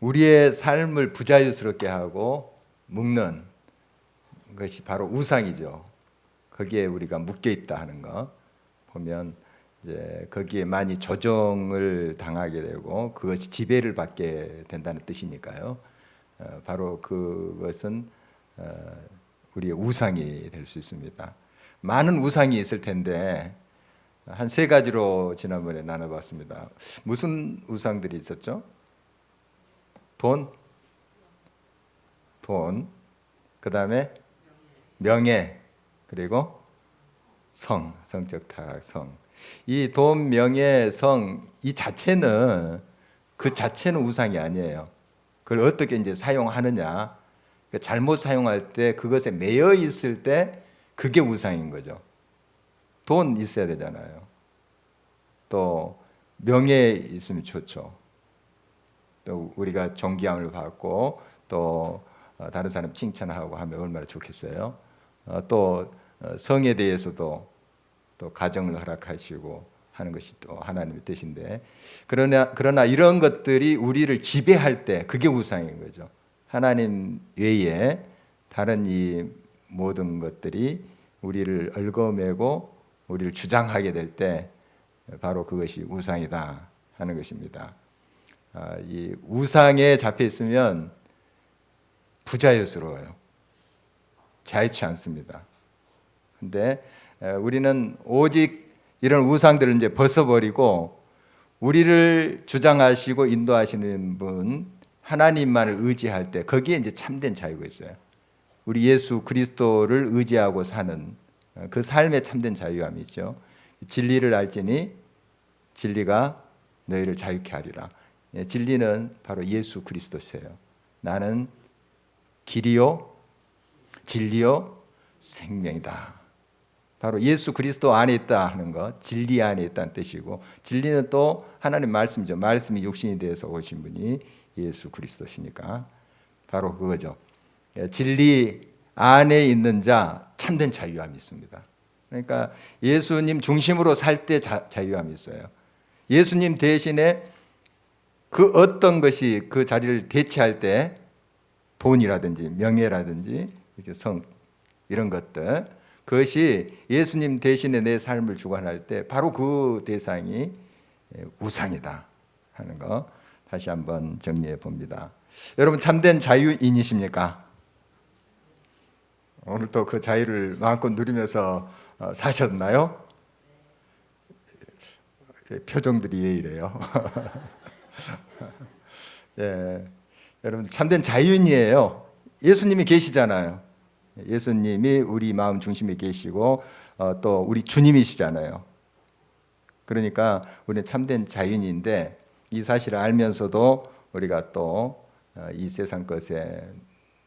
우리의 삶을 부자유스럽게 하고 묶는 것이 바로 우상이죠. 거기에 우리가 묶여 있다 하는 거 보면 이제 거기에 많이 조정을 당하게 되고 그것이 지배를 받게 된다는 뜻이니까요. 바로 그것은 우리의 우상이 될 수 있습니다. 많은 우상이 있을 텐데 한 세 가지로 지난번에 나눠봤습니다. 무슨 우상들이 있었죠? 돈, 그 다음에 명예, 그리고 성적 타락, 이 돈, 명예, 이 자체는 그 자체는 우상이 아니에요. 그걸 어떻게 이제 사용하느냐, 잘못 사용할 때 그것에 매여 있을 때 그게 우상인 거죠. 돈 있어야 되잖아요. 또 명예 있으면 좋죠. 또 우리가 존경을 받고 또 다른 사람 칭찬하고 하면 얼마나 좋겠어요. 또 성에 대해서도 또 가정을 허락하시고 하는 것이 또 하나님의 뜻인데 그러나 이런 것들이 우리를 지배할 때 그게 우상인 거죠. 하나님 외에 다른 이 모든 것들이 우리를 얽어매고 우리를 주장하게 될 때 바로 그것이 우상이다 하는 것입니다. 이 우상에 잡혀 있으면 부자유스러워요. 자유치 않습니다. 근데 우리는 오직 이런 우상들을 이제 벗어버리고 우리를 주장하시고 인도하시는 분 하나님만을 의지할 때 거기에 이제 참된 자유가 있어요. 우리 예수 그리스도를 의지하고 사는 그 삶에 참된 자유함이 있죠. 진리를 알지니 진리가 너희를 자유케 하리라. 진리는 바로 예수 그리스도세요. 나는 길이요 진리요 생명이다. 바로 예수 그리스도 안에 있다 하는 것, 진리 안에 있다는 뜻이고 진리는 또 하나님 말씀이죠. 말씀이 육신이 되어서 오신 분이 예수 그리스도시니까 바로 그거죠. 진리 안에 있는 자 참된 자유함이 있습니다. 그러니까 예수님 중심으로 살 때 자유함이 있어요. 예수님 대신에 그 어떤 것이 그 자리를 대체할 때 돈이라든지 명예라든지 이렇게 이런 것들 그것이 예수님 대신에 내 삶을 주관할 때 바로 그 대상이 우상이다 하는 거 다시 한번 정리해 봅니다. 여러분 참된 자유인이십니까? 오늘 또 그 자유를 마음껏 누리면서 사셨나요? 표정들이 왜 이래요? 예, 여러분 참된 자유인이에요. 예수님이 계시잖아요. 예수님이 우리 마음 중심에 계시고 또 우리 주님이시잖아요. 그러니까 우리는 참된 자유인인데 이 사실을 알면서도 우리가 또 이 세상 것에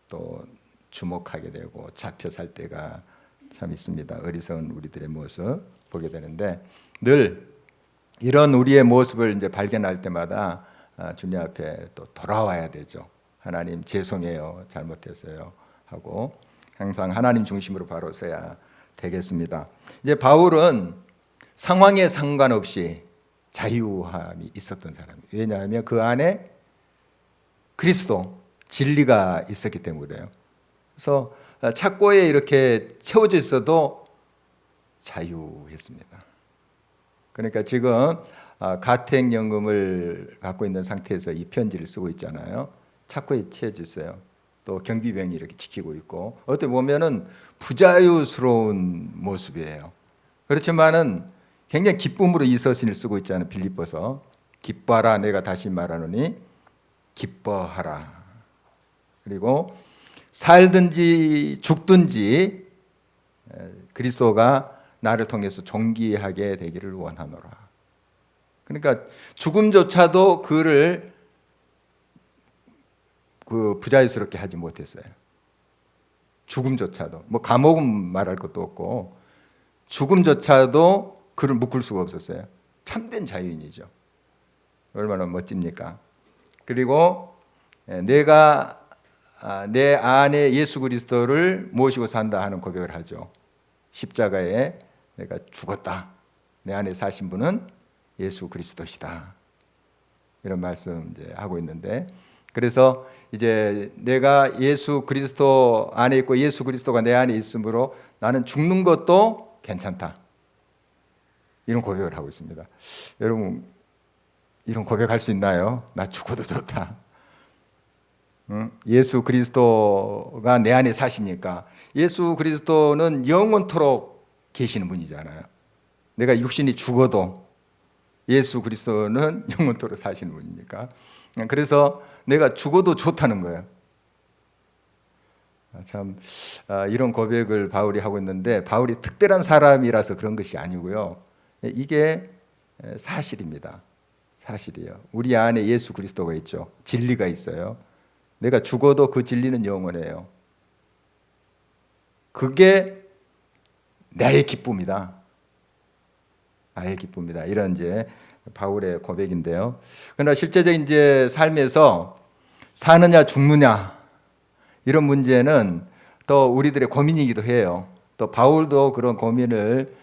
또 주목하게 되고 잡혀 살 때가 참 있습니다. 어리석은 우리들의 모습 보게 되는데 늘 이런 우리의 모습을 이제 발견할 때마다 주님 앞에 또 돌아와야 되죠. 하나님 죄송해요, 잘못했어요 하고 항상 하나님 중심으로 바로 서야 되겠습니다. 이제 바울은 상황에 상관없이 자유함이 있었던 사람이에요. 왜냐하면 그 안에 그리스도 진리가 있었기 때문에요. 그래서 착고에 이렇게 채워져 있어도 자유했습니다. 그러니까 지금 가택연금을 갖고 있는 상태에서 이 편지를 쓰고 있잖아요. 착고에 채워져 있어요. 또 경비병이 이렇게 지키고 있고 어떻게 보면은 부자유스러운 모습이에요. 그렇지만은 굉장히 기쁨으로 이 서신을 쓰고 있잖아요. 빌립보서 기뻐하라 내가 다시 말하노니 기뻐하라. 그리고 살든지 죽든지 그리스도가 나를 통해서 존귀하게 되기를 원하노라. 그러니까 죽음조차도 그를 부자유스럽게 하지 못했어요. 죽음조차도 뭐 감옥은 말할 것도 없고 죽음조차도 그를 묶을 수가 없었어요. 참된 자유인이죠. 얼마나 멋집니까? 그리고 내가 내 안에 예수 그리스도를 모시고 산다 하는 고백을 하죠. 십자가에 내가 죽었다. 내 안에 사신 분은 예수 그리스도시다. 이런 말씀 이제 하고 있는데 그래서 이제 내가 예수 그리스도 안에 있고 예수 그리스도가 내 안에 있으므로 나는 죽는 것도 괜찮다. 이런 고백을 하고 있습니다. 여러분, 이런 고백할 수 있나요? 나 죽어도 좋다. 응? 예수 그리스도가 내 안에 사시니까. 예수 그리스도는 영원토록 계시는 분이잖아요. 내가 육신이 죽어도 예수 그리스도는 영원토록 사시는 분이니까. 그래서 내가 죽어도 좋다는 거예요. 참 이런 고백을 바울이 하고 있는데, 바울이 특별한 사람이라서 그런 것이 아니고요. 이게 사실입니다. 사실이에요. 우리 안에 예수 그리스도가 있죠. 진리가 있어요. 내가 죽어도 그 진리는 영원해요. 그게 나의 기쁨이다. 나의 기쁨이다. 이런 이제 바울의 고백인데요. 그러나 실제적인 이제 삶에서 사느냐 죽느냐 이런 문제는 또 우리들의 고민이기도 해요. 또 바울도 그런 고민을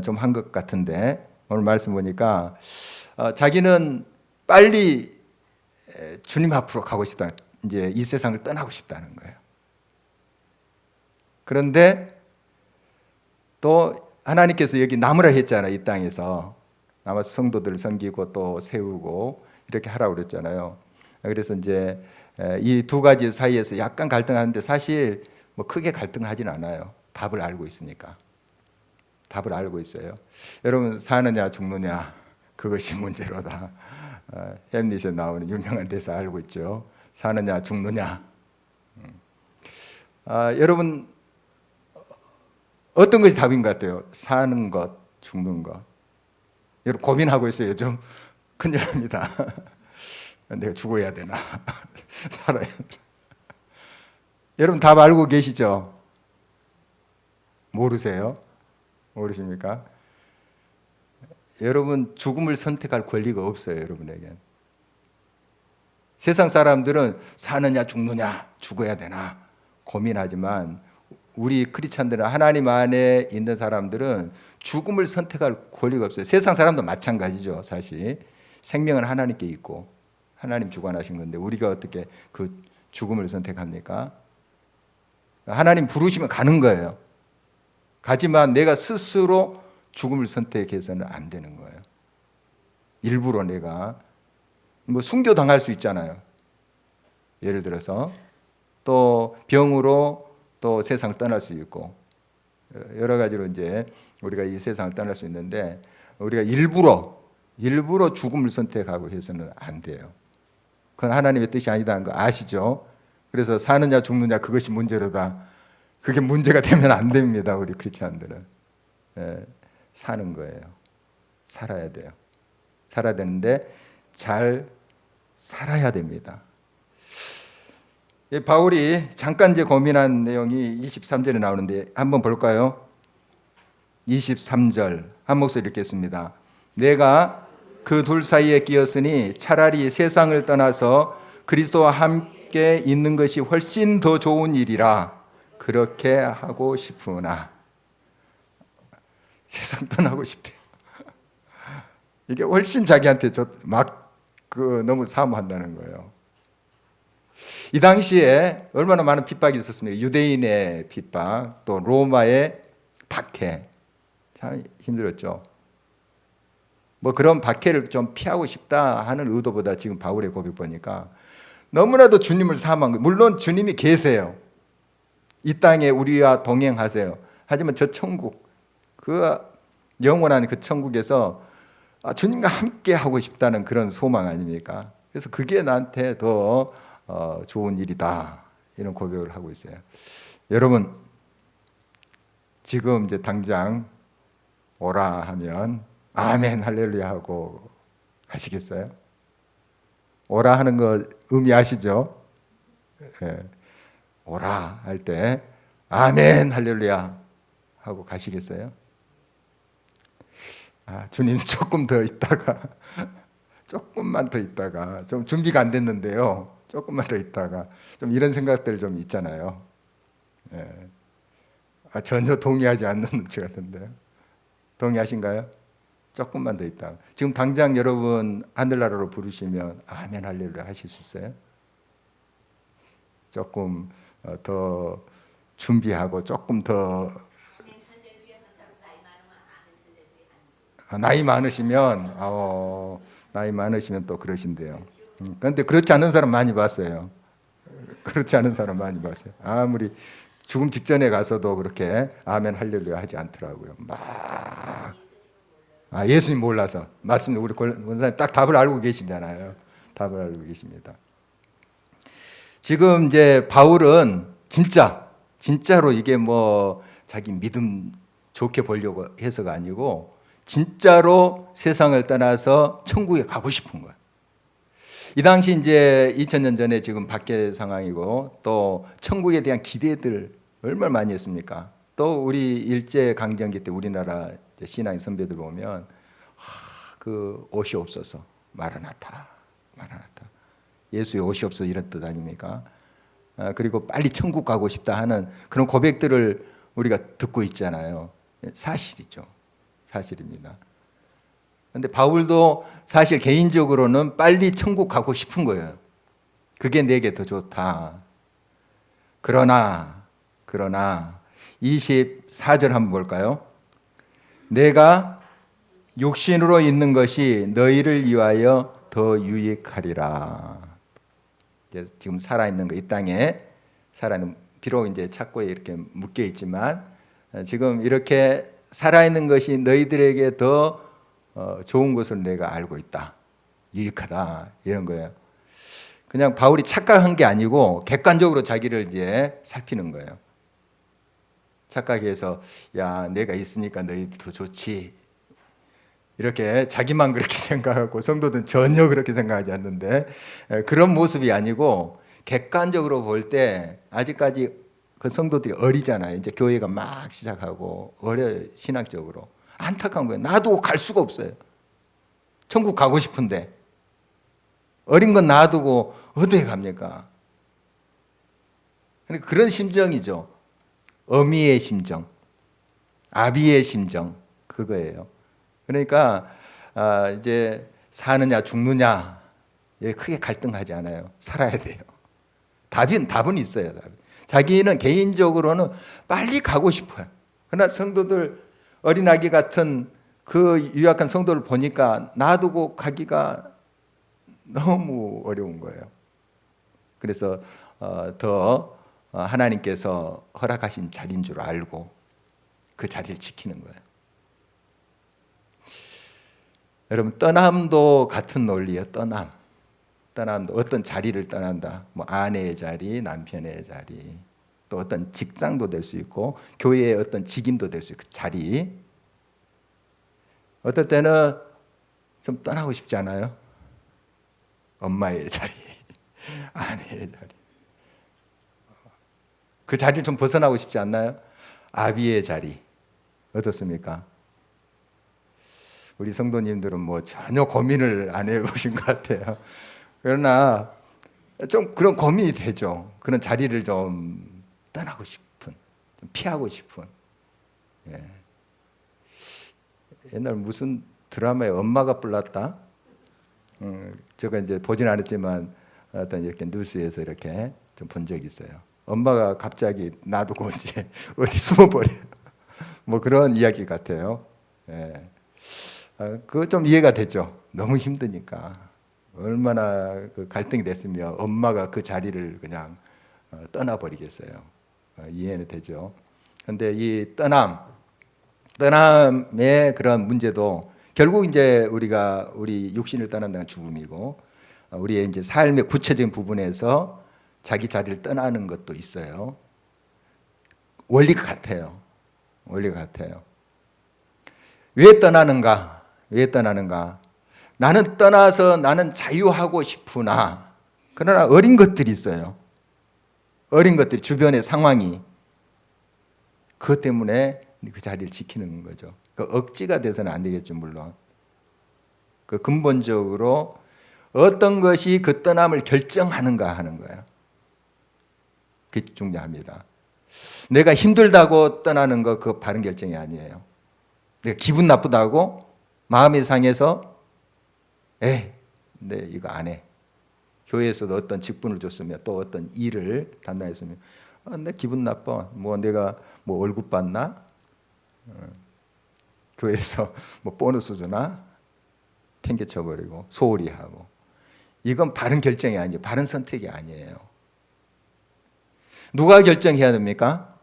좀 한 것 같은데, 오늘 말씀 보니까 자기는 빨리 주님 앞으로 가고 싶다. 이제 이 세상을 떠나고 싶다는 거예요. 그런데 또 하나님께서 여기 남으라 했잖아요. 이 땅에서 남아서 성도들을 섬기고 또 세우고 이렇게 하라고 그랬잖아요. 그래서 이제 이 두 가지 사이에서 약간 갈등하는데, 사실 뭐 크게 갈등하진 않아요. 답을 알고 있으니까. 답을 알고 있어요. 여러분, 사느냐 죽느냐 그것이 문제로다. 햄릿에 나오는 유명한 대사 알고 있죠. 사느냐 죽느냐. 여러분, 어떤 것이 답인 것 같아요? 사는 것, 죽는 것. 여러분 고민하고 있어요. 요즘 큰일 납니다. 내가 죽어야 되나 살아야 되나. 여러분 답 알고 계시죠? 모르세요? 모르십니까? 여러분 죽음을 선택할 권리가 없어요. 여러분에겐. 세상 사람들은 사느냐 죽느냐 죽어야 되나 고민하지만, 우리 크리스찬들은, 하나님 안에 있는 사람들은 죽음을 선택할 권리가 없어요. 세상 사람도 마찬가지죠. 사실 생명은 하나님께 있고 하나님 주관하신 건데 우리가 어떻게 그 죽음을 선택합니까? 하나님 부르시면 가는 거예요. 가지만 내가 스스로 죽음을 선택해서는 안 되는 거예요. 일부러 내가 뭐 순교 당할 수 있잖아요. 예를 들어서 또 병으로 또 세상을 떠날 수 있고, 여러 가지로 이제 우리가 이 세상을 떠날 수 있는데, 우리가 일부러 죽음을 선택하고 해서는 안 돼요. 그건 하나님의 뜻이 아니다는 거 아시죠? 그래서 사느냐 죽느냐 그것이 문제로다. 그게 문제가 되면 안 됩니다. 우리 크리스찬들은. 사는 거예요. 살아야 돼요. 살아야 되는데 잘 살아야 됩니다. 바울이 잠깐 이제 고민한 내용이 23절에 나오는데 한번 볼까요? 23절 한 목소리 읽겠습니다. 내가 그 둘 사이에 끼었으니 차라리 세상을 떠나서 그리스도와 함께 있는 것이 훨씬 더 좋은 일이라 그렇게 하고 싶으나. 세상 떠나고 싶대요. 이게 훨씬 자기한테 너무 사모한다는 거예요. 이 당시에 얼마나 많은 핍박이 있었습니까? 유대인의 핍박, 또 로마의 박해. 참 힘들었죠. 뭐 그런 박해를 좀 피하고 싶다 하는 의도보다 지금 바울의 고백 보니까 너무나도 주님을 사모한 거예요. 물론 주님이 계세요. 이 땅에 우리와 동행하세요. 하지만 저 천국, 그 영원한 그 천국에서 주님과 함께 하고 싶다는 그런 소망 아닙니까? 그래서 그게 나한테 더 좋은 일이다. 이런 고백을 하고 있어요. 여러분, 지금 이제 당장 오라 하면 아멘 할렐루야 하고 가시겠어요? 오라 하는 거 의미 아시죠? 오라 할 때 아멘 할렐루야 하고 가시겠어요? 주님 조금 더 있다가 조금만 더 있다가 좀 준비가 안 됐는데요. 조금만 더 있다가 좀 이런 생각들 좀 있잖아요. 전혀 동의하지 않는 눈치 같은데 동의하신가요? 조금만 더 있다가 지금 당장 여러분 하늘나라로 부르시면 아멘 할렐루야 하실 수 있어요? 조금 더 준비하고 조금 더 나이 많으시면 나이 많으시면 또 그러신대요. 그런데 그렇지 않은 사람 많이 봤어요. 그렇지 않은 사람 많이 봤어요. 아무리 죽음 직전에 가서도 그렇게 아멘 할렐루야 하지 않더라고요. 예수님 몰라서. 맞습니다. 우리 권사님 딱 답을 알고 계시잖아요. 답을 알고 계십니다. 지금 이제 바울은 진짜로 이게 뭐 자기 믿음 좋게 보려고 해서가 아니고 진짜로 세상을 떠나서 천국에 가고 싶은 거예요. 이 당시 이제 2000년 전에 지금 밖의 상황이고 또 천국에 대한 기대들 얼마나 많이 했습니까? 또 우리 일제 강점기 때 우리나라 신앙 선배들 보면 그 옷이 없어서 마라나타 예수의 옷이 없어 이런 뜻 아닙니까? 그리고 빨리 천국 가고 싶다 하는 그런 고백들을 우리가 듣고 있잖아요. 사실이죠. 사실입니다. 그런데 바울도 사실 개인적으로는 빨리 천국 가고 싶은 거예요. 그게 내게 더 좋다. 그러나 24절 한번 볼까요? 내가 육신으로 있는 것이 너희를 위하여 더 유익하리라. 지금 살아있는 거, 이 땅에 살아있는, 비록 이제 착고에 이렇게 묶여 있지만 지금 이렇게 살아있는 것이 너희들에게 더 좋은 것을 내가 알고 있다. 유익하다. 이런 거예요. 그냥 바울이 착각한 게 아니고 객관적으로 자기를 이제 살피는 거예요. 착각해서 야, 내가 있으니까 너희들 더 좋지. 이렇게 자기만 그렇게 생각하고 성도들은 전혀 그렇게 생각하지 않는데 그런 모습이 아니고 객관적으로 볼 때 아직까지 그 성도들이 어리잖아요. 이제 교회가 막 시작하고 어려요. 신학적으로. 안타까운 거예요. 놔두고 갈 수가 없어요. 천국 가고 싶은데 어린 건 놔두고 어디에 갑니까? 그런 심정이죠. 어미의 심정, 아비의 심정 그거예요. 그러니까 이제 사느냐 죽느냐 크게 갈등하지 않아요. 살아야 돼요. 답은 있어요. 자기는 개인적으로는 빨리 가고 싶어요. 그러나 성도들 어린아기 같은 그 유약한 성도를 보니까 놔두고 가기가 너무 어려운 거예요. 그래서 더 하나님께서 허락하신 자리인 줄 알고 그 자리를 지키는 거예요. 여러분 떠남도 같은 논리예요. 떠남도 어떤 자리를 떠난다. 뭐 아내의 자리, 남편의 자리, 또 어떤 직장도 될 수 있고 교회의 어떤 직임도 될 수 있고 자리. 어떨 때는 좀 떠나고 싶지 않아요? 엄마의 자리, 아내의 자리. 그 자리를 좀 벗어나고 싶지 않나요? 아비의 자리. 어떻습니까? 우리 성도님들은 뭐 전혀 고민을 안 해보신 것 같아요. 그러나 좀 그런 고민이 되죠. 그런 자리를 좀 떠나고 싶은, 좀 피하고 싶은. 예. 옛날 무슨 드라마에 엄마가 불났다? 제가 이제 보진 않았지만 어떤 이렇게 뉴스에서 이렇게 좀 본 적이 있어요. 엄마가 갑자기 놔두고 이제 어디 숨어버려요. 뭐 그런 이야기 같아요. 예. 그거 좀 이해가 되죠. 너무 힘드니까. 얼마나 그 갈등이 됐으면 엄마가 그 자리를 그냥 떠나버리겠어요. 이해는 되죠. 그런데 이 떠남의 그런 문제도 결국 이제 우리 육신을 떠난다는 죽음이고 우리의 이제 삶의 구체적인 부분에서 자기 자리를 떠나는 것도 있어요. 원리가 같아요. 왜 떠나는가? 나는 떠나서 나는 자유하고 싶으나 그러나 어린 것들이 있어요. 어린 것들이 주변의 상황이 그것 때문에 그 자리를 지키는 거죠. 그 억지가 돼서는 안 되겠죠, 물론. 그 근본적으로 어떤 것이 그 떠남을 결정하는가 하는 거예요. 그게 중요합니다. 내가 힘들다고 떠나는 거 그거 바른 결정이 아니에요. 내가 기분 나쁘다고 마음이 상해서 네 이거 안 해. 교회에서도 어떤 직분을 줬으면 또 어떤 일을 담당했으면 내 기분 나빠. 뭐 내가 뭐 월급 받나? 교회에서 뭐 보너스 주나? 팽개쳐버리고 소홀히 하고. 이건 바른 결정이 아니에요. 바른 선택이 아니에요. 누가 결정해야 됩니까?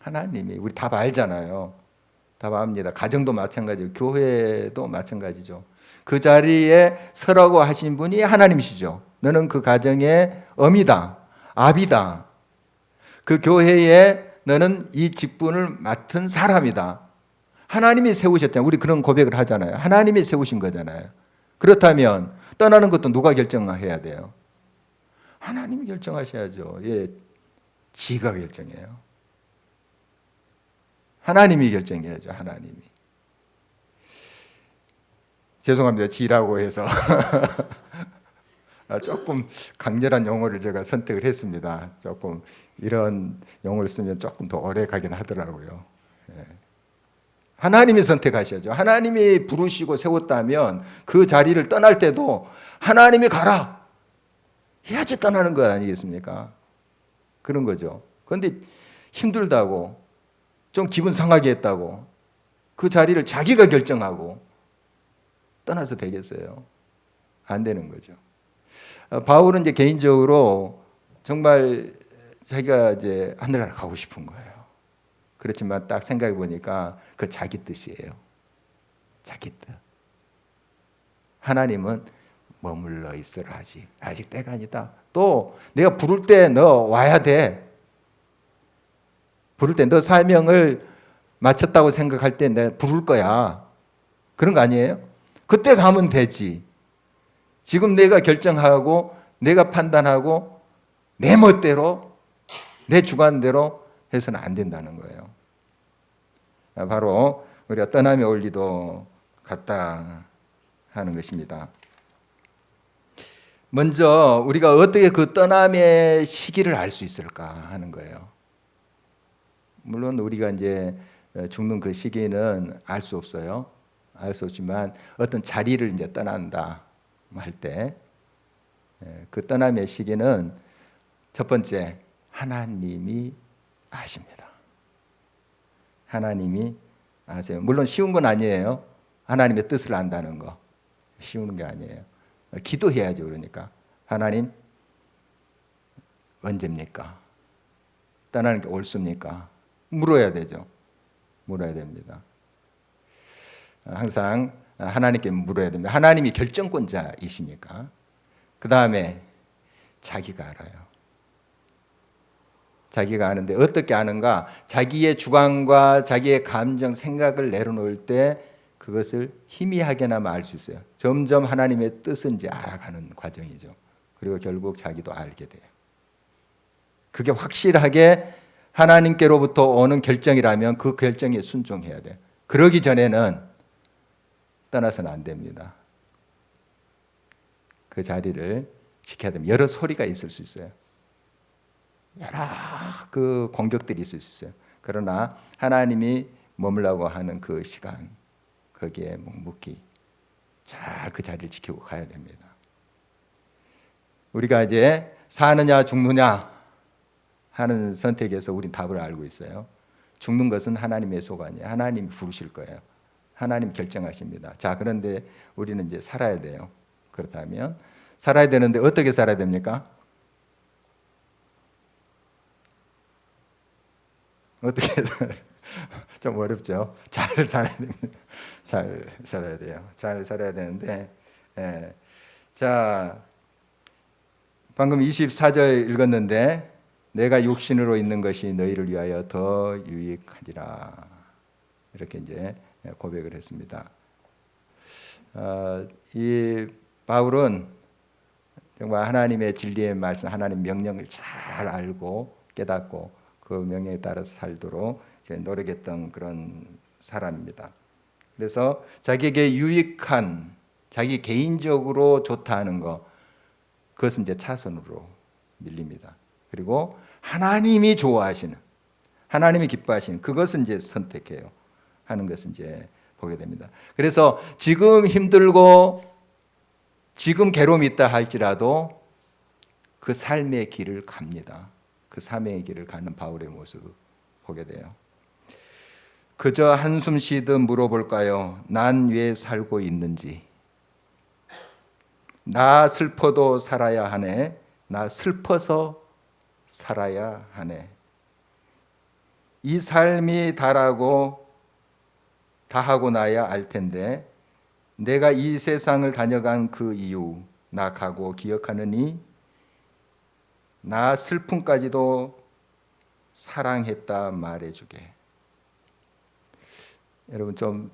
하나님이. 우리 다 알잖아요. 다 압니다. 가정도 마찬가지고 교회도 마찬가지죠. 그 자리에 서라고 하신 분이 하나님이시죠. 너는 그 가정의 어미다, 아비다. 그 교회에 너는 이 직분을 맡은 사람이다. 하나님이 세우셨잖아요. 우리 그런 고백을 하잖아요. 하나님이 세우신 거잖아요. 그렇다면 떠나는 것도 누가 결정해야 돼요? 하나님이 결정하셔야죠. 예, 지가 결정해요. 하나님이 결정해야죠. 하나님이. 죄송합니다. 지라고 해서 조금 강렬한 용어를 제가 선택을 했습니다. 조금 이런 용어를 쓰면 조금 더 오래 가긴 하더라고요. 예. 하나님이 선택하셔야죠. 하나님이 부르시고 세웠다면 그 자리를 떠날 때도 하나님이 가라 해야지 떠나는 거 아니겠습니까? 그런 거죠. 그런데 힘들다고 좀 기분 상하게 했다고 그 자리를 자기가 결정하고 떠나서 되겠어요? 안 되는 거죠. 바울은 이제 개인적으로 정말 자기가 이제 하늘나라 가고 싶은 거예요. 그렇지만 딱 생각해 보니까 그 자기 뜻이에요. 자기 뜻. 하나님은 머물러 있으라 하지. 아직 때가 아니다. 또 내가 부를 때 너 와야 돼. 부를 때 너 사명을 마쳤다고 생각할 때 내가 부를 거야. 그런 거 아니에요? 그때 가면 되지. 지금 내가 결정하고 내가 판단하고 내 멋대로 내 주관대로 해서는 안 된다는 거예요. 바로 우리가 떠남의 원리도 같다 하는 것입니다. 먼저 우리가 어떻게 그 떠남의 시기를 알 수 있을까 하는 거예요. 물론 우리가 이제 죽는 그 시기는 알 수 없어요. 알 수 없지만 어떤 자리를 이제 떠난다 할 때 그 떠남의 시기는 첫 번째 하나님이 아십니다. 하나님이 아세요. 물론 쉬운 건 아니에요. 하나님의 뜻을 안다는 거 쉬운 게 아니에요. 기도해야죠. 그러니까 하나님 언제입니까? 떠나는 게 옳습니까? 물어야 되죠. 물어야 됩니다. 항상 하나님께 물어야 됩니다. 하나님이 결정권자이시니까. 그 다음에 자기가 알아요. 자기가 아는데 어떻게 아는가? 자기의 주관과 자기의 감정, 생각을 내려놓을 때 그것을 희미하게나마 알 수 있어요. 점점 하나님의 뜻은 이제 알아가는 과정이죠. 그리고 결국 자기도 알게 돼요. 그게 확실하게 하나님께로부터 오는 결정이라면 그 결정에 순종해야 돼요. 그러기 전에는 떠나서는 안 됩니다. 그 자리를 지켜야 됩니다. 여러 소리가 있을 수 있어요. 여러 그 공격들이 있을 수 있어요. 그러나 하나님이 머물라고 하는 그 시간, 거기에 묵묵히 잘 그 자리를 지키고 가야 됩니다. 우리가 이제 사느냐 죽느냐 하는 선택에서 우린 답을 알고 있어요. 죽는 것은 하나님의 소관이에요. 하나님이 부르실 거예요. 하나님 결정하십니다. 자, 그런데 우리는 이제 살아야 돼요. 그렇다면 살아야 되는데 어떻게 살아야 됩니까? 어떻게 좀 어렵죠. 잘 살아야 됩니다. 잘 살아야 돼요. 잘 살아야 되는데, 자, 방금 24절 읽었는데, 내가 육신으로 있는 것이 너희를 위하여 더 유익하리라. 이렇게 이제 고백을 했습니다. 이 바울은 정말 하나님의 진리의 말씀, 하나님 명령을 잘 알고 깨닫고 그 명령에 따라서 살도록 노력했던 그런 사람입니다. 그래서 자기에게 유익한, 자기 개인적으로 좋다 하는 거, 그것은 이제 차선으로 밀립니다. 그리고 하나님이 좋아하시는, 하나님이 기뻐하시는 그것은 이제 선택해요. 하는 것은 이제 보게 됩니다. 그래서 지금 힘들고 지금 괴로움이 있다 할지라도 그 삶의 길을 갑니다. 그 사명의 길을 가는 바울의 모습을 보게 돼요. 그저 한숨 쉬듯 물어볼까요? 난 왜 살고 있는지. 나 슬퍼도 살아야 하네. 나 슬퍼서 살아야 하네. 이 삶이 다하고 나야 알 텐데 내가 이 세상을 다녀간 그 이유 나 가고 기억하느니 나 슬픔까지도 사랑했다 말해주게. 여러분 좀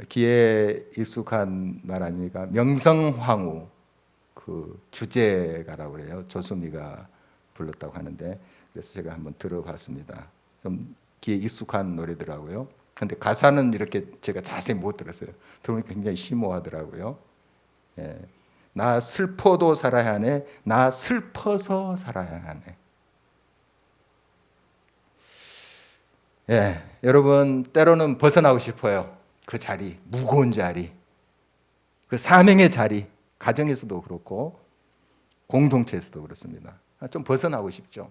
귀에 익숙한 말 아닙니까? 명성황후 그 주제가라고 그래요. 조수미가 불렀다고 하는데 그래서 제가 한번 들어봤습니다. 좀 귀에 익숙한 노래더라고요. 근데 가사는 이렇게 제가 자세히 못 들었어요. 들으니까 굉장히 심오하더라고요. 예. 나 슬퍼도 살아야 하네. 나 슬퍼서 살아야 하네. 예, 여러분 때로는 벗어나고 싶어요. 그 자리, 무거운 자리, 그 사명의 자리, 가정에서도 그렇고 공동체에서도 그렇습니다. 좀 벗어나고 싶죠.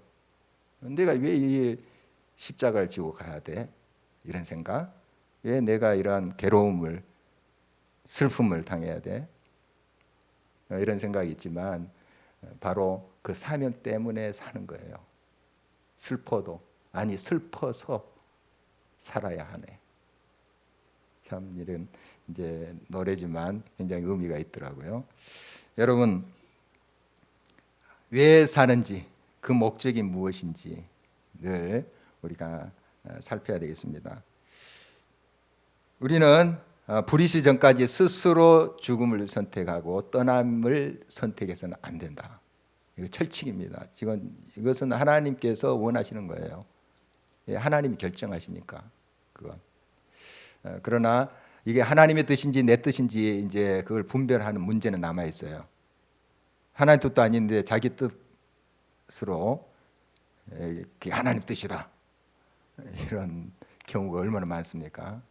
내가 왜 이 십자가를 지고 가야 돼? 이런 생각. 왜 내가 이러한 괴로움을, 슬픔을 당해야 돼? 이런 생각이 있지만 바로 그 사명 때문에 사는 거예요. 슬퍼도 아니 슬퍼서 살아야 하네. 참 이런 이제 노래지만 굉장히 의미가 있더라고요. 여러분 왜 사는지 그 목적이 무엇인지를 우리가 살펴야 되겠습니다. 우리는 불의시 전까지 스스로 죽음을 선택하고 떠남을 선택해서는 안 된다. 이거 철칙입니다. 지금 이것은 하나님께서 원하시는 거예요. 하나님이 결정하시니까 그건. 그러나 이게 하나님의 뜻인지 내 뜻인지 이제 그걸 분별하는 문제는 남아 있어요. 하나님 뜻도 아닌데 자기 뜻으로 그게 하나님 뜻이다. 이런 경우가 얼마나 많습니까?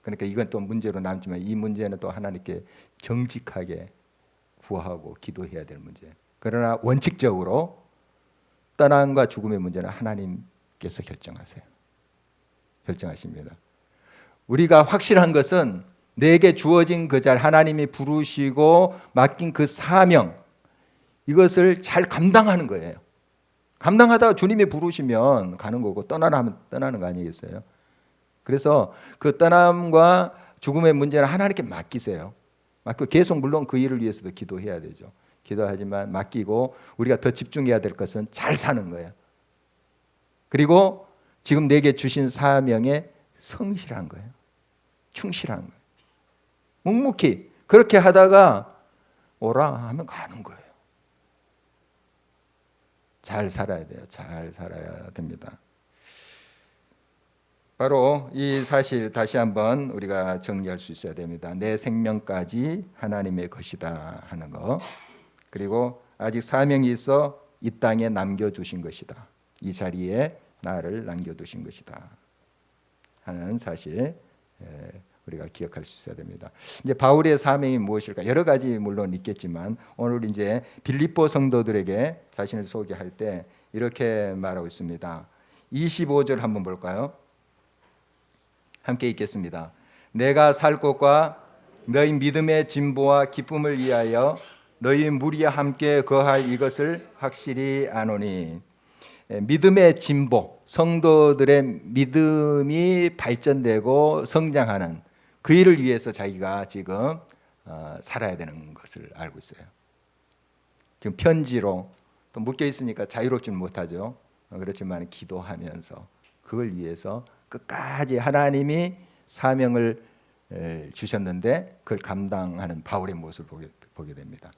그러니까 이건 또 문제로 남지만 이 문제는 또 하나님께 정직하게 구하고 기도해야 될 문제. 그러나 원칙적으로 떠남과 죽음의 문제는 하나님께서 결정하십니다. 우리가 확실한 것은 내게 주어진 그 자리, 하나님이 부르시고 맡긴 그 사명, 이것을 잘 감당하는 거예요. 감당하다가 주님이 부르시면 가는 거고 떠나면 떠나는 거 아니겠어요? 그래서 그 떠남과 죽음의 문제는 하나님께 맡기세요. 맡기고 계속 물론 그 일을 위해서도 기도해야 되죠. 기도하지만 맡기고 우리가 더 집중해야 될 것은 잘 사는 거예요. 그리고 지금 내게 주신 사명에 성실한 거예요. 충실한 거예요. 묵묵히 그렇게 하다가 오라 하면 가는 거예요. 잘 살아야 돼요. 잘 살아야 됩니다. 바로 이 사실 다시 한번 우리가 정리할 수 있어야 됩니다. 내 생명까지 하나님의 것이다 하는 거. 그리고 아직 사명이 있어 이 땅에 남겨두신 것이다. 이 자리에 나를 남겨두신 것이다 하는 사실 우리가 기억할 수 있어야 됩니다. 이제 바울의 사명이 무엇일까? 여러 가지 물론 있겠지만 오늘 이제 빌립보 성도들에게 자신을 소개할 때 이렇게 말하고 있습니다. 25절 한번 볼까요? 함께 읽겠습니다. 내가 살 곳과 너희 믿음의 진보와 기쁨을 위하여 너희 무리와 함께 거할 이것을 확실히 아노니. 믿음의 진보, 성도들의 믿음이 발전되고 성장하는 그 일을 위해서 자기가 지금 살아야 되는 것을 알고 있어요. 지금 편지로 또 묶여 있으니까 자유롭지는 못하죠. 그렇지만 기도하면서 그걸 위해서 끝까지 하나님이 사명을 주셨는데 그걸 감당하는 바울의 모습을 보게 됩니다.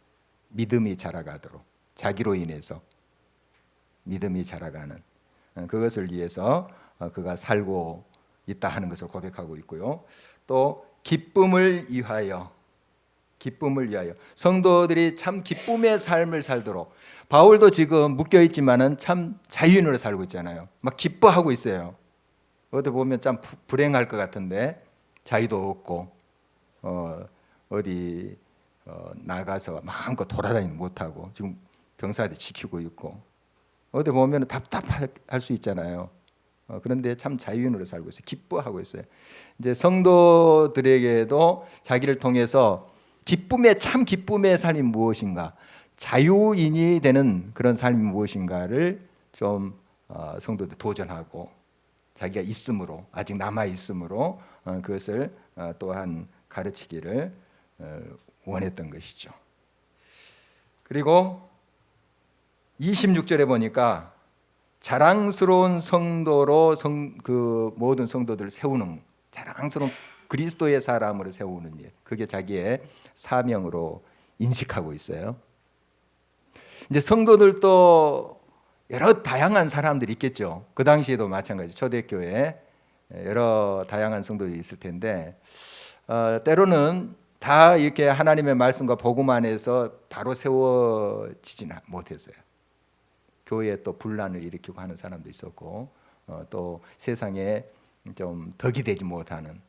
믿음이 자라가도록 자기로 인해서 믿음이 자라가는 그것을 위해서 그가 살고 있다 하는 것을 고백하고 있고요. 또 기쁨을 위하여 성도들이 참 기쁨의 삶을 살도록 바울도 지금 묶여 있지만은 참 자유인으로 살고 있잖아요. 막 기뻐하고 있어요. 어디 보면 참 불행할 것 같은데 자유도 없고 어디 나가서 마음껏 돌아다니지 못하고 지금 병사들이 지키고 있고 어디 보면 답답할 수 있잖아요. 그런데 참 자유인으로 살고 있어요. 기뻐하고 있어요. 이제 성도들에게도 자기를 통해서 참 기쁨의 삶이 무엇인가, 자유인이 되는 그런 삶이 무엇인가를 좀 성도들 도전하고 자기가 있음으로, 아직 남아 있음으로 그것을 또한 가르치기를 원했던 것이죠. 그리고 26절에 보니까 자랑스러운 성도로 그 모든 성도들을 세우는, 자랑스러운 그리스도의 사람으로 세우는 일, 그게 자기의 사명으로 인식하고 있어요. 이제 성도들도 여러 다양한 사람들이 있겠죠. 그 당시에도 마찬가지, 초대교회에 여러 다양한 성도들이 있을 텐데 때로는 다 이렇게 하나님의 말씀과 복음 안에서 바로 세워지지는 못했어요. 교회에 또 분란을 일으키고 하는 사람도 있었고 또 세상에 좀 덕이 되지 못하는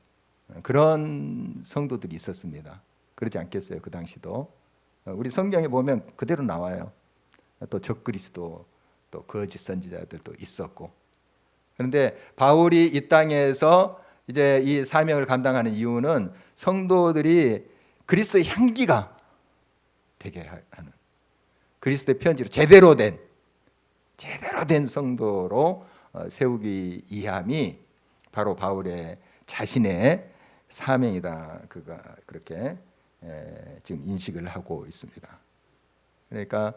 그런 성도들이 있었습니다. 그렇지 않겠어요? 그 당시도 우리 성경에 보면 그대로 나와요. 또 적그리스도, 또 거짓 선지자들도 있었고. 그런데 바울이 이 땅에서 이제 이 사명을 감당하는 이유는 성도들이 그리스도의 향기가 되게 하는, 그리스도의 편지로 제대로 된 성도로 세우기 위함이 바로 바울의 자신의 사명이다. 그가 그렇게 지금 인식을 하고 있습니다. 그러니까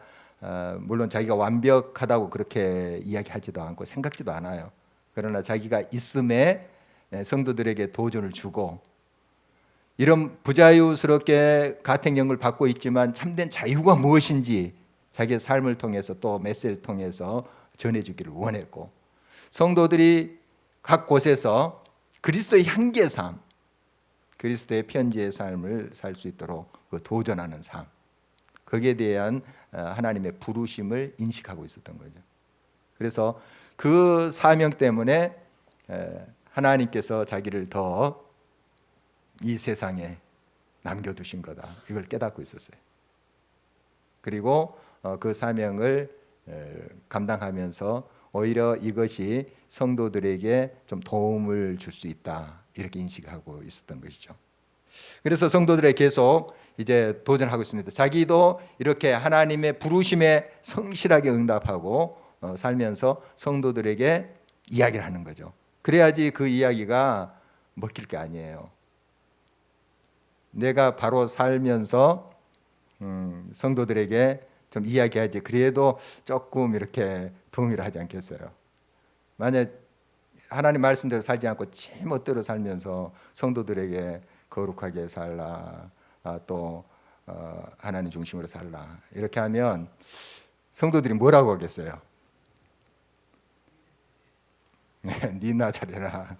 물론 자기가 완벽하다고 그렇게 이야기하지도 않고 생각지도 않아요. 그러나 자기가 있음에 성도들에게 도전을 주고, 이런 부자유스럽게 가택연금을 받고 있지만 참된 자유가 무엇인지 자기의 삶을 통해서 또 메시지를 통해서 전해주기를 원했고, 성도들이 각 곳에서 그리스도의 향기의 삶, 그리스도의 편지의 삶을 살 수 있도록 도전하는 삶, 거기에 대한 하나님의 부르심을 인식하고 있었던 거죠. 그래서 그 사명 때문에 하나님께서 자기를 더 이 세상에 남겨두신 거다, 이걸 깨닫고 있었어요. 그리고 그 사명을 감당하면서 오히려 이것이 성도들에게 좀 도움을 줄 수 있다, 이렇게 인식하고 있었던 것이죠. 그래서 성도들에 계속 이제 도전하고 있습니다. 자기도 이렇게 하나님의 부르심에 성실하게 응답하고 살면서 성도들에게 이야기를 하는 거죠. 그래야지 그 이야기가 먹힐 게 아니에요. 내가 바로 살면서 성도들에게 좀 이야기하지, 그래도 조금 이렇게 동의를 하지 않겠어요? 만약 하나님 말씀대로 살지 않고 제 멋대로 살면서 성도들에게 거룩하게 살라, 또 하나님 중심으로 살라, 이렇게 하면 성도들이 뭐라고 하겠어요? 니나 잘해라.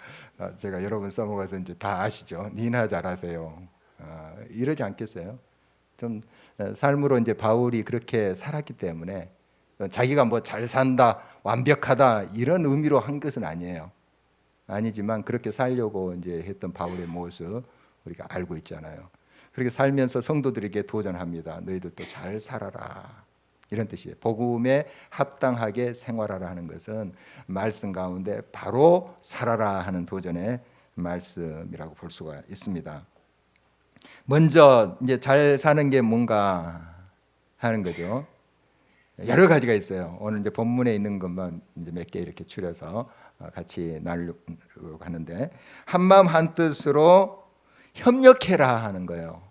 제가 여러 번 써먹어서 이제 다 아시죠? 니나 잘하세요. 이러지 않겠어요? 좀 삶으로 이제 바울이 그렇게 살았기 때문에 자기가 뭐 잘 산다, 완벽하다, 이런 의미로 한 것은 아니에요. 아니지만 그렇게 살려고 이제 했던 바울의 모습 우리가 알고 있잖아요. 그렇게 살면서 성도들에게 도전합니다. 너희들도 잘 살아라, 이런 뜻이에요. 복음에 합당하게 생활하라 하는 것은 말씀 가운데 바로 살아라 하는 도전의 말씀이라고 볼 수가 있습니다. 먼저 이제 잘 사는 게 뭔가 하는 거죠. 여러 가지가 있어요. 오늘 이제 본문에 있는 것만 이제 몇 개 이렇게 추려서 같이 나누려고 하는데, 한마음 한뜻으로 협력해라 하는 거예요.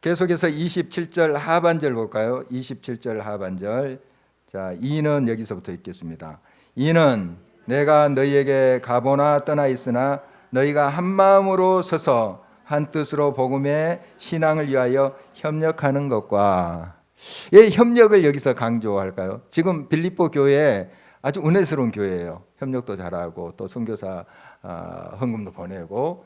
계속해서 27절 하반절 볼까요? 27절 하반절. 자, 이는 여기서부터 읽겠습니다. 이는 내가 너희에게 가보나 떠나 있으나 너희가 한 마음으로 서서 한 뜻으로 복음의 신앙을 위하여 협력하는 것과, 예, 협력을 여기서 강조할까요? 지금 빌립보 교회 아주 은혜스러운 교회예요. 협력도 잘하고 또 선교사 헌금도 보내고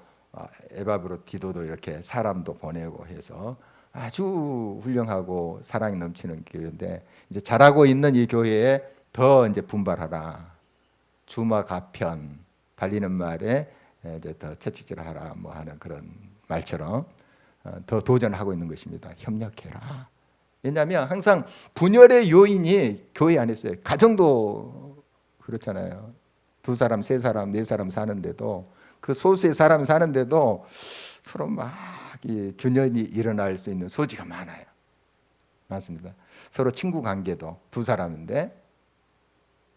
에바브로디도도 이렇게 사람도 보내고 해서 아주 훌륭하고 사랑이 넘치는 교회인데, 이제 잘하고 있는 이 교회에 더 이제 분발하라, 주마 가편 달리는 말에 이제 더 채찍질하라 뭐 하는 그런 말처럼 더 도전하고 있는 것입니다. 협력해라. 왜냐하면 항상 분열의 요인이 교회 안에 있어요. 가정도 그렇잖아요. 두 사람, 세 사람, 네 사람 사는데도 그 소수의 사람 사는데도 서로 막 균열이 일어날 수 있는 소지가 많아요. 맞습니다. 서로 친구 관계도 두 사람인데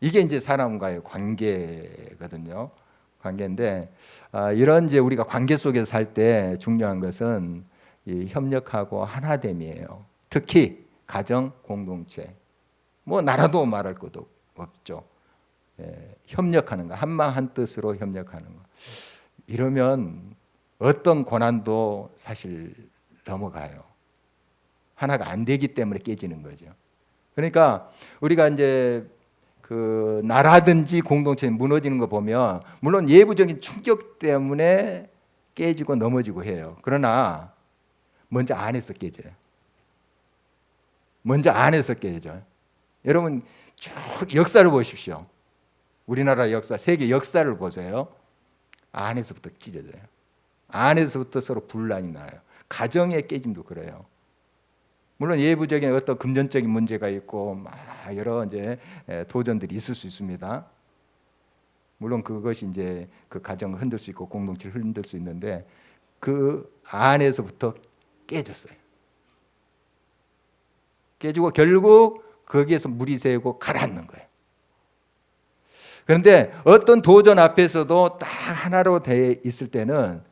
이게 이제 사람과의 관계거든요. 관계인데 이런 이제 우리가 관계 속에서 살 때 중요한 것은 이 협력하고 하나됨이에요. 특히 가정 공동체, 뭐 나라도 말할 것도 없죠. 협력하는 거, 한마음 한뜻으로 협력하는 거. 이러면 어떤 고난도 사실 넘어가요. 하나가 안 되기 때문에 깨지는 거죠. 그러니까 우리가 이제 그 나라든지 공동체 무너지는 거 보면 물론 예부적인 충격 때문에 깨지고 넘어지고 해요. 그러나 먼저 안에서 깨져요. 먼저 안에서 깨져요. 여러분 쭉 역사를 보십시오. 우리나라 역사, 세계 역사를 보세요. 안에서부터 찢어져요. 안에서부터 서로 분란이 나요. 가정의 깨짐도 그래요. 물론 예부적인 어떤 금전적인 문제가 있고 막 여러 이제 도전들이 있을 수 있습니다. 물론 그것이 이제 그 가정을 흔들 수 있고 공동체를 흔들 수 있는데 그 안에서부터 깨졌어요. 깨지고 결국 거기에서 물이 새고 가라앉는 거예요. 그런데 어떤 도전 앞에서도 딱 하나로 돼 있을 때는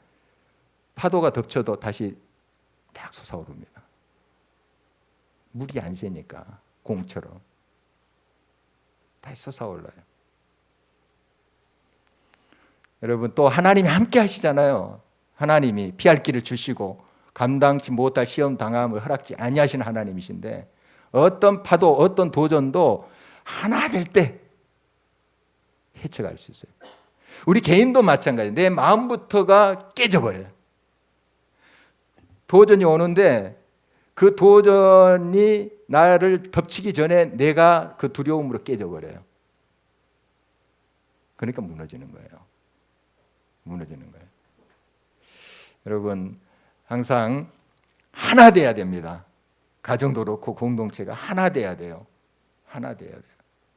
파도가 덮쳐도 다시 딱 솟아오릅니다. 물이 안 새니까 공처럼 다시 솟아올라요. 여러분 또 하나님이 함께 하시잖아요. 하나님이 피할 길을 주시고 감당치 못할 시험 당함을 허락지 아니하시는 하나님이신데 어떤 파도 어떤 도전도 하나 될 때 헤쳐갈 수 있어요. 우리 개인도 마찬가지예요. 내 마음부터가 깨져버려요. 도전이 오는데 그 도전이 나를 덮치기 전에 내가 그 두려움으로 깨져버려요. 그러니까 무너지는 거예요. 무너지는 거예요. 여러분 항상 하나 돼야 됩니다. 가정도 그렇고 공동체가 하나 돼야 돼요. 하나 돼야 돼요.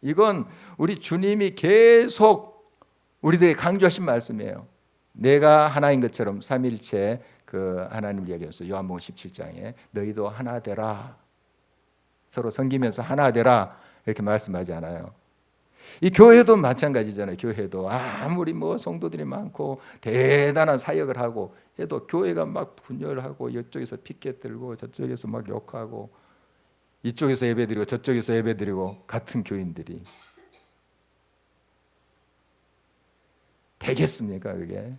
이건 우리 주님이 계속 우리들에게 강조하신 말씀이에요. 내가 하나인 것처럼 삼일체 그 하나님 이야기에서 요한복음 17장에 너희도 하나 되라. 서로 섬기면서 하나 되라. 이렇게 말씀하지 않아요. 이 교회도 마찬가지잖아요. 교회도 아무리 뭐 성도들이 많고 대단한 사역을 하고 해도 교회가 막 분열하고 이쪽에서 피켓 들고 저쪽에서 막 욕하고 이쪽에서 예배드리고 저쪽에서 예배드리고 같은 교인들이 되겠습니까? 그게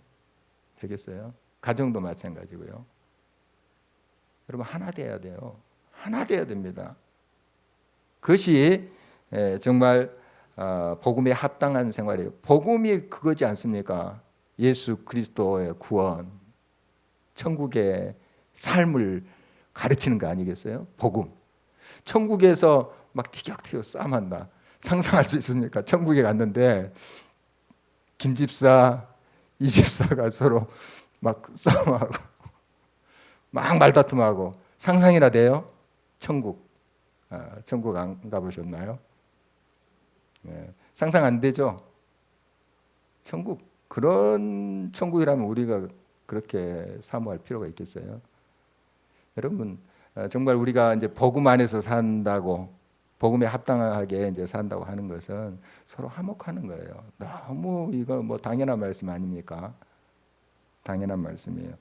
되겠어요? 가정도 마찬가지고요. 여러분 하나 돼야 돼요. 하나 돼야 됩니다. 그것이 정말 복음에 합당한 생활이에요. 복음이 그거지 않습니까? 예수 그리스도의 구원, 천국의 삶을 가르치는 거 아니겠어요? 복음. 천국에서 막 티격태격 싸움한다. 상상할 수 있습니까? 천국에 갔는데 김 집사, 이 집사가 서로 막 싸움하고 막 말다툼하고 상상이나 돼요? 천국. 천국 안 가보셨나요? 네. 상상 안 되죠? 천국. 그런 천국이라면 우리가 그렇게 사모할 필요가 있겠어요? 여러분 정말 우리가 이제 복음 안에서 산다고 복음에 합당하게 이제 산다고 하는 것은 서로 화목하는 거예요. 너무 이거 뭐 당연한 말씀 아닙니까? 당연한 말씀이에요.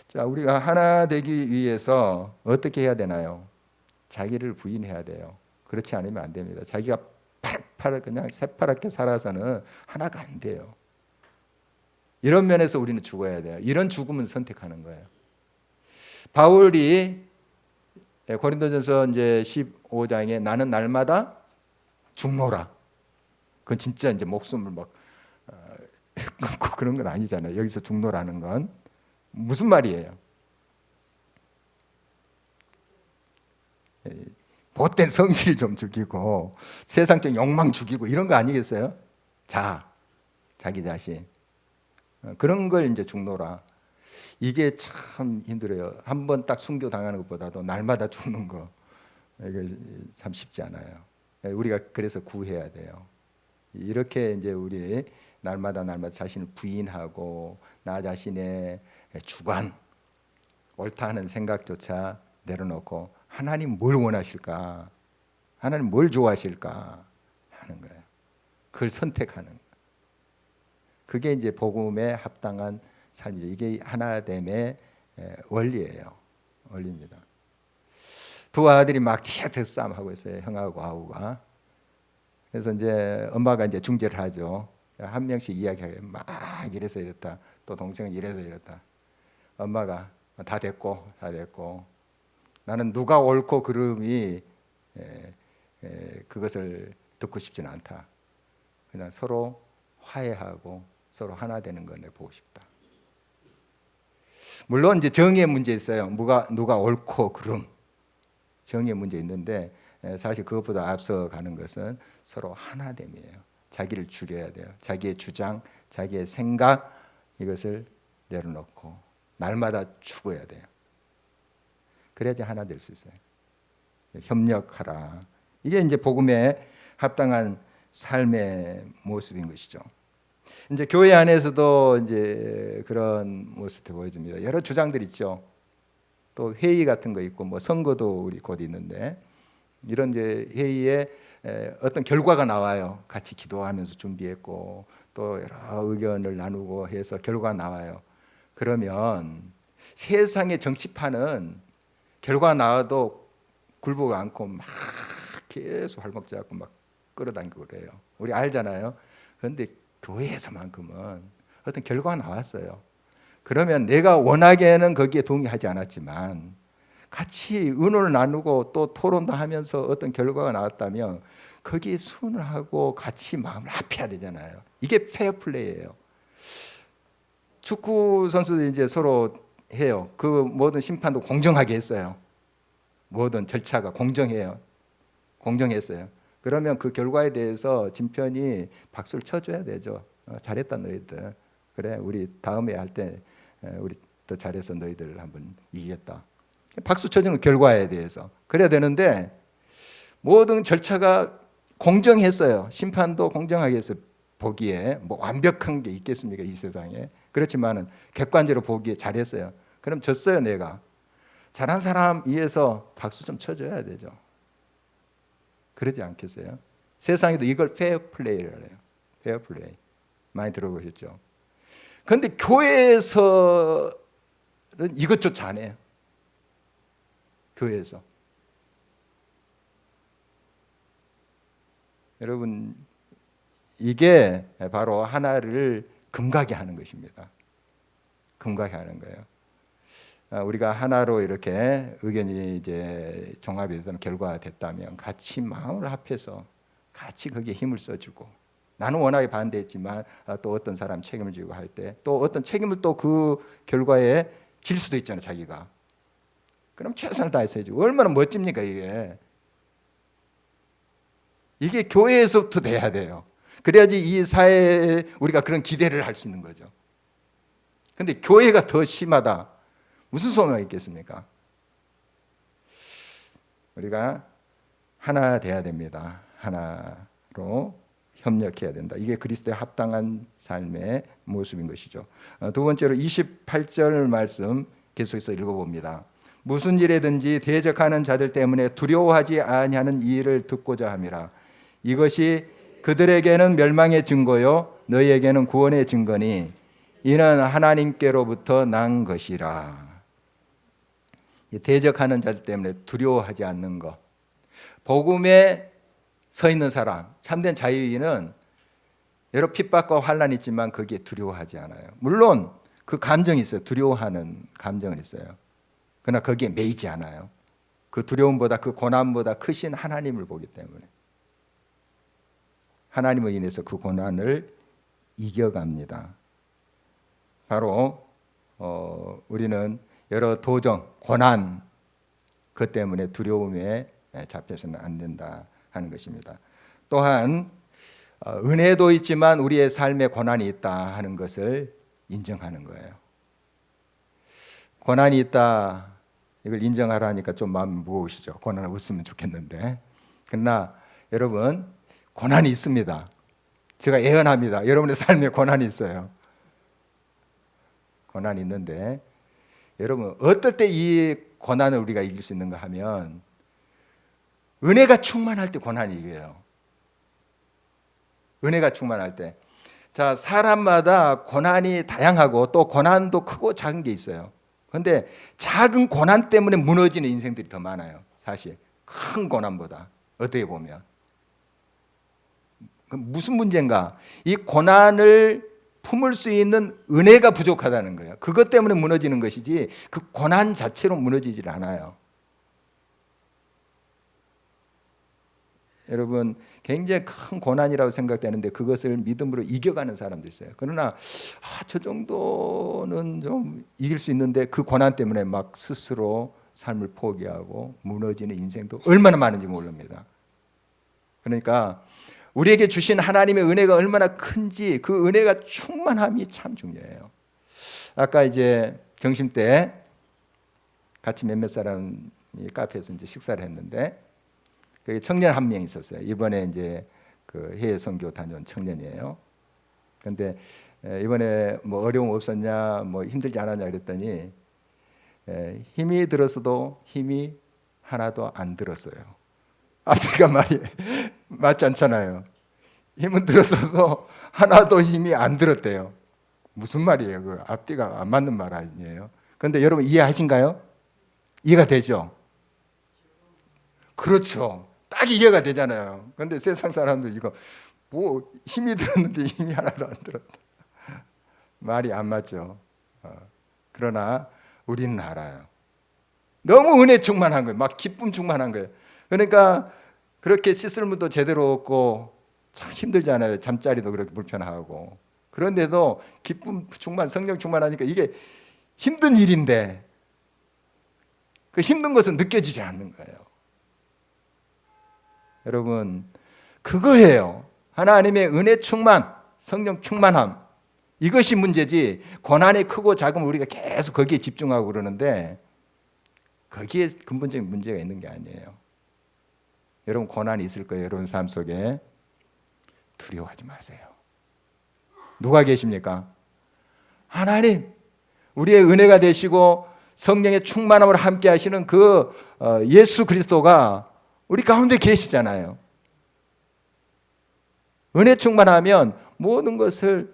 자, 우리가 하나 되기 위해서 어떻게 해야 되나요? 자기를 부인해야 돼요. 그렇지 않으면 안 됩니다. 자기가 팔팔 그냥 새파랗게 살아서는 하나가 안 돼요. 이런 면에서 우리는 죽어야 돼요. 이런 죽음은 선택하는 거예요. 바울이 고린도전서 이제 15장에 나는 날마다 죽노라. 그건 진짜 이제 목숨을 막 끊고 그런 건 아니잖아요. 여기서 죽노라는 건 무슨 말이에요? 못된 성질 좀 죽이고 세상적 욕망 죽이고 이런 거 아니겠어요? 자기 자신 그런 걸 이제 죽노라. 이게 참 힘들어요. 한 번 딱 순교 당하는 것보다도 날마다 죽는 거, 이게 참 쉽지 않아요. 우리가 그래서 구해야 돼요. 이렇게 이제 우리 날마다 자신을 부인하고 나 자신의 주관, 옳다 하는 생각조차 내려놓고 하나님 뭘 원하실까, 하나님 뭘 좋아하실까 하는 거예요. 그걸 선택하는 거예요. 그게 이제 복음에 합당한 삶이죠. 이게 하나됨의 원리예요. 원리입니다. 두 아들이 막 티격태격 싸움하고 있어요. 형하고 아우가. 그래서 이제 엄마가 이제 중재를 하죠. 한 명씩 이야기하게 막 이래서 이랬다. 또 동생은 이래서 이랬다. 엄마가 다 됐고 나는 누가 옳고 그름이 그것을 듣고 싶지는 않다. 그냥 서로 화해하고 서로 하나 되는 걸 보고 싶다. 물론 이제 정의의 문제 있어요. 누가 옳고 그름, 정의의 문제 있는데 사실 그것보다 앞서가는 것은 서로 하나됨이에요. 자기를 줄여야 돼요. 자기의 주장, 자기의 생각, 이것을 내려놓고 날마다 죽어야 돼요. 그래야지 하나 될 수 있어요. 협력하라. 이게 이제 복음에 합당한 삶의 모습인 것이죠. 이제 교회 안에서도 이제 그런 모습을 보여줍니다. 여러 주장들 있죠. 또 회의 같은 거 있고, 뭐 선거도 우리 곧 있는데, 이런 이제 회의에 어떤 결과가 나와요. 같이 기도하면서 준비했고, 또 여러 의견을 나누고 해서 결과가 나와요. 그러면 세상의 정치판은 결과 나와도 굴복 않고 막 계속 발목 잡고 막 끌어당기고 그래요. 우리 알잖아요. 그런데 교회에서만큼은 어떤 결과가 나왔어요. 그러면 내가 원하기에는 거기에 동의하지 않았지만 같이 의논을 나누고 또 토론도 하면서 어떤 결과가 나왔다면 거기에 순응하고 같이 마음을 합해야 되잖아요. 이게 페어플레이예요. 축구 선수들이 이제 서로 해요. 그 모든 심판도 공정하게 했어요. 모든 절차가 공정했어요. 그러면 그 결과에 대해서 진편이 박수를 쳐줘야 되죠. 잘했다 너희들. 그래 우리 다음에 할 때 우리 더 잘해서 너희들 한번 이기겠다. 박수 쳐주는 결과에 대해서 그래야 되는데 모든 절차가 공정했어요. 심판도 공정하게 했어요. 보기에 뭐 완벽한 게 있겠습니까 이 세상에. 그렇지만은 객관적으로 보기에 잘했어요. 그럼 졌어요 내가. 잘한 사람 위해서 박수 좀 쳐줘야 되죠. 그러지 않겠어요? 세상에도 이걸 페어플레이를 해요. 페어플레이 많이 들어보셨죠? 그런데 교회에서는 이것조차 안 해요. 교회에서 여러분 이게 바로 하나를 금가게 하는 것입니다. 금가게 하는 거예요. 우리가 하나로 이렇게 의견이 이제 종합이 되면 결과가 됐다면 같이 마음을 합해서 같이 거기에 힘을 써주고 나는 워낙에 반대했지만 또 어떤 사람 책임을 지고 할 때 또 어떤 책임을 또 그 결과에 질 수도 있잖아요 자기가. 그럼 최선을 다해서야지. 얼마나 멋집니까 이게. 이게 교회에서부터 돼야 돼요. 그래야지 이 사회에 우리가 그런 기대를 할 수 있는 거죠. 근데 교회가 더 심하다. 무슨 소망이 있겠습니까? 우리가 하나 돼야 됩니다. 하나로 협력해야 된다. 이게 그리스도의 합당한 삶의 모습인 것이죠. 두 번째로 28절 말씀 계속해서 읽어봅니다. 무슨 일에든지 대적하는 자들 때문에 두려워하지 아니하는 이 일을 듣고자 함이라. 이것이 그들에게는 멸망의 증거요 너희에게는 구원의 증거니 이는 하나님께로부터 난 것이라. 대적하는 자들 때문에 두려워하지 않는 것. 복음에 서 있는 사람, 참된 자유인은 여러 핍박과 환난이 있지만 거기에 두려워하지 않아요. 물론 그 감정이 있어요. 두려워하는 감정은 있어요. 그러나 거기에 매이지 않아요. 그 두려움보다 그 고난보다 크신 하나님을 보기 때문에 하나님을 인해서 그 고난을 이겨갑니다. 바로 우리는 여러 도전, 고난 그 때문에 두려움에 잡혀서는 안 된다 하는 것입니다. 또한 은혜도 있지만 우리의 삶에 고난이 있다 하는 것을 인정하는 거예요. 고난이 있다, 이걸 인정하라니까 좀 마음이 무거우시죠. 고난을 없으면 좋겠는데. 그러나 여러분, 고난이 있습니다. 제가 예언합니다. 여러분의 삶에 고난이 있어요. 고난이 있는데, 여러분 어떨 때 이 고난을 우리가 이길 수 있는가 하면, 은혜가 충만할 때 고난이 이겨요. 은혜가 충만할 때. 자, 사람마다 고난이 다양하고 또 고난도 크고 작은 게 있어요. 그런데 작은 고난 때문에 무너지는 인생들이 더 많아요. 사실 큰 고난보다. 어떻게 보면 무슨 문제인가? 이 고난을 품을 수 있는 은혜가 부족하다는 거예요. 그것 때문에 무너지는 것이지 그 고난 자체로 무너지질 않아요. 여러분, 굉장히 큰 고난이라고 생각되는데 그것을 믿음으로 이겨가는 사람도 있어요. 그러나 저 정도는 좀 이길 수 있는데 그 고난 때문에 막 스스로 삶을 포기하고 무너지는 인생도 얼마나 많은지 모릅니다. 그러니까 우리에게 주신 하나님의 은혜가 얼마나 큰지, 그 은혜가 충만함이 참 중요해요. 아까 이제 점심 때 같이 몇몇 사람이 카페에서 이제 식사를 했는데, 그 청년 한 명 있었어요. 이번에 이제 그 해외 선교 다녀온 청년이에요. 그런데 이번에 뭐 어려움 없었냐, 뭐 힘들지 않았냐 그랬더니 힘이 들었어도 힘이 하나도 안 들었어요. 앞뒤가 말이 맞지 않잖아요. 힘은 들었어도 하나도 힘이 안 들었대요. 무슨 말이에요? 그 앞뒤가 안 맞는 말 아니에요? 그런데 여러분 이해하신가요? 이해가 되죠? 그렇죠. 딱 이해가 되잖아요. 그런데 세상 사람들 이거 뭐 힘이 들었는데 힘이 하나도 안 들었다. 말이 안 맞죠. 그러나 우리는 알아요. 너무 은혜 충만한 거예요. 막 기쁨 충만한 거예요. 그러니까 그렇게 씻을 물도 제대로 없고 참 힘들잖아요. 잠자리도 그렇게 불편하고. 그런데도 기쁨 충만, 성령 충만하니까 이게 힘든 일인데 그 힘든 것은 느껴지지 않는 거예요. 여러분, 그거예요. 하나님의 은혜 충만, 성령 충만함. 이것이 문제지, 고난이 크고 작으면 우리가 계속 거기에 집중하고 그러는데 거기에 근본적인 문제가 있는 게 아니에요. 여러분, 고난이 있을 거예요. 여러분 삶 속에. 두려워하지 마세요. 누가 계십니까? 하나님, 우리의 은혜가 되시고 성령의 충만함을 함께 하시는 그 예수 그리스도가 우리 가운데 계시잖아요. 은혜 충만하면 모든 것을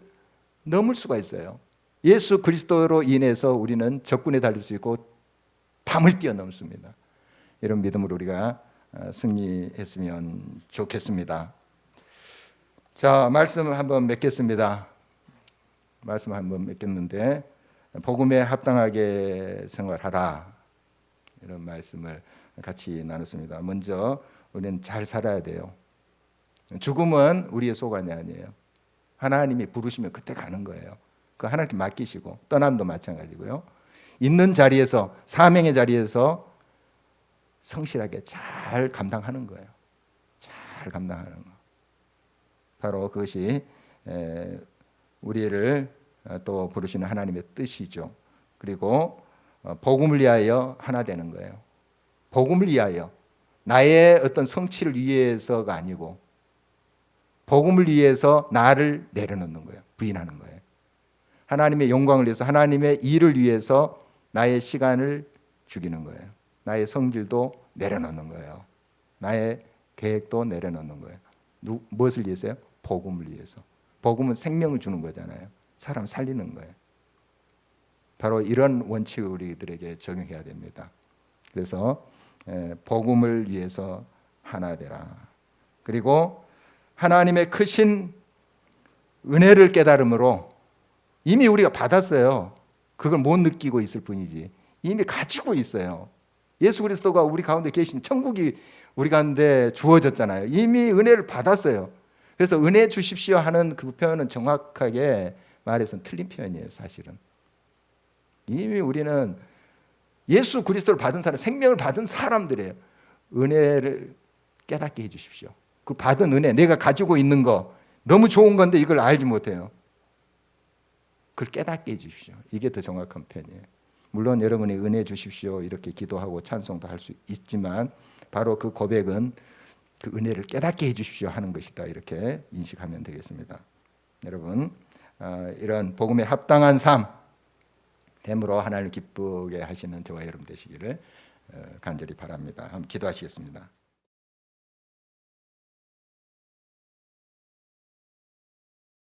넘을 수가 있어요. 예수 그리스도로 인해서 우리는 적군에 달릴 수 있고 담을 뛰어넘습니다. 이런 믿음으로 우리가 승리했으면 좋겠습니다. 자, 말씀 한번 맺겠습니다. 말씀 한번 맺겠는데, 복음에 합당하게 생활하라, 이런 말씀을 같이 나눴습니다. 먼저 우리는 잘 살아야 돼요. 죽음은 우리의 소관이 아니에요. 하나님이 부르시면 그때 가는 거예요. 그 하나님께 맡기시고, 떠남도 마찬가지고요. 있는 자리에서, 사명의 자리에서 성실하게 잘 감당하는 거예요. 잘 감당하는 거. 바로 그것이 우리를 또 부르시는 하나님의 뜻이죠. 그리고 복음을 위하여 하나 되는 거예요. 복음을 위하여, 나의 어떤 성취를 위해서가 아니고 복음을 위해서 나를 내려놓는 거예요. 부인하는 거예요. 하나님의 영광을 위해서, 하나님의 일을 위해서 나의 시간을 죽이는 거예요. 나의 성질도 내려놓는 거예요. 나의 계획도 내려놓는 거예요. 무엇을 위해서요? 복음을 위해서. 복음은 생명을 주는 거잖아요. 사람 살리는 거예요. 바로 이런 원칙을 우리들에게 적용해야 됩니다. 그래서 복음을 위해서 하나 되라. 그리고 하나님의 크신 은혜를 깨달음으로, 이미 우리가 받았어요. 그걸 못 느끼고 있을 뿐이지 이미 가지고 있어요. 예수 그리스도가 우리 가운데 계신 천국이 우리 가운데 주어졌잖아요. 이미 은혜를 받았어요. 그래서 은혜 주십시오 하는 그 표현은 정확하게 말해서는 틀린 표현이에요. 사실은 이미 우리는 예수 그리스도를 받은 사람, 생명을 받은 사람들이에요. 은혜를 깨닫게 해주십시오. 그 받은 은혜, 내가 가지고 있는 거 너무 좋은 건데 이걸 알지 못해요. 그걸 깨닫게 해주십시오. 이게 더 정확한 표현이에요. 물론 여러분이 은혜 주십시오 이렇게 기도하고 찬송도 할 수 있지만 바로 그 고백은 그 은혜를 깨닫게 해주십시오 하는 것이다 이렇게 인식하면 되겠습니다. 여러분 이런 복음에 합당한 삶 됨으로 하나님을 기쁘게 하시는 저와 여러분 되시기를 간절히 바랍니다. 한번 기도하시겠습니다.